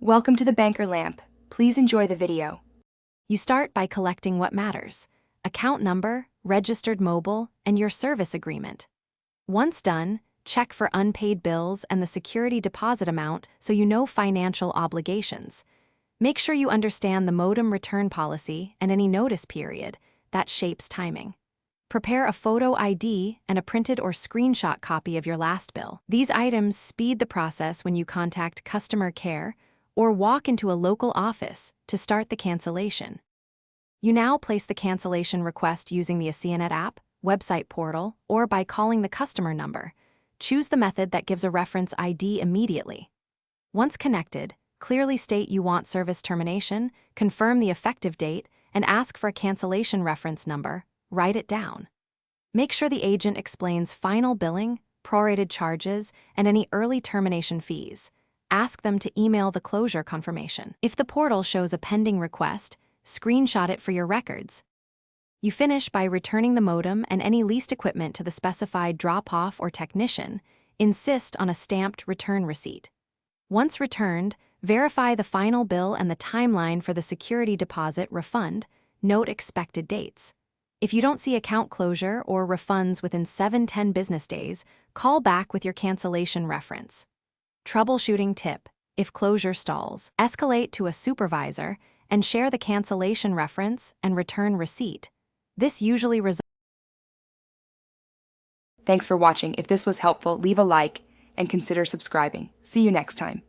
Welcome to the Banker Lamp. Please enjoy the video. You start by collecting what matters: account number, registered mobile, and your service agreement. Once done, check for unpaid bills and the security deposit amount so you know financial obligations. Make sure you understand the modem return policy and any notice period that shapes timing. Prepare a photo ID and a printed or screenshot copy of your last bill. These items speed the process when you contact customer care or walk into a local office to start the cancellation. You now place the cancellation request using the Asianet app, website portal, or by calling the customer number. Choose the method that gives a reference ID immediately. Once connected, clearly state you want service termination, confirm the effective date, and ask for a cancellation reference number. Write it down. Make sure the agent explains final billing, prorated charges, and any early termination fees. Ask them to email the closure confirmation. If the portal shows a pending request, screenshot it for your records. You finish by returning the modem and any leased equipment to the specified drop-off or technician. Insist on a stamped return receipt. Once returned, verify the final bill and the timeline for the security deposit refund. Note expected dates. If you don't see account closure or refunds within 7-10 business days, call back with your cancellation reference. Troubleshooting tip: if closure stalls, escalate to a supervisor and share the cancellation reference and return receipt. This usually results. Thanks for watching. If this was helpful, leave a like and consider subscribing. See you next time.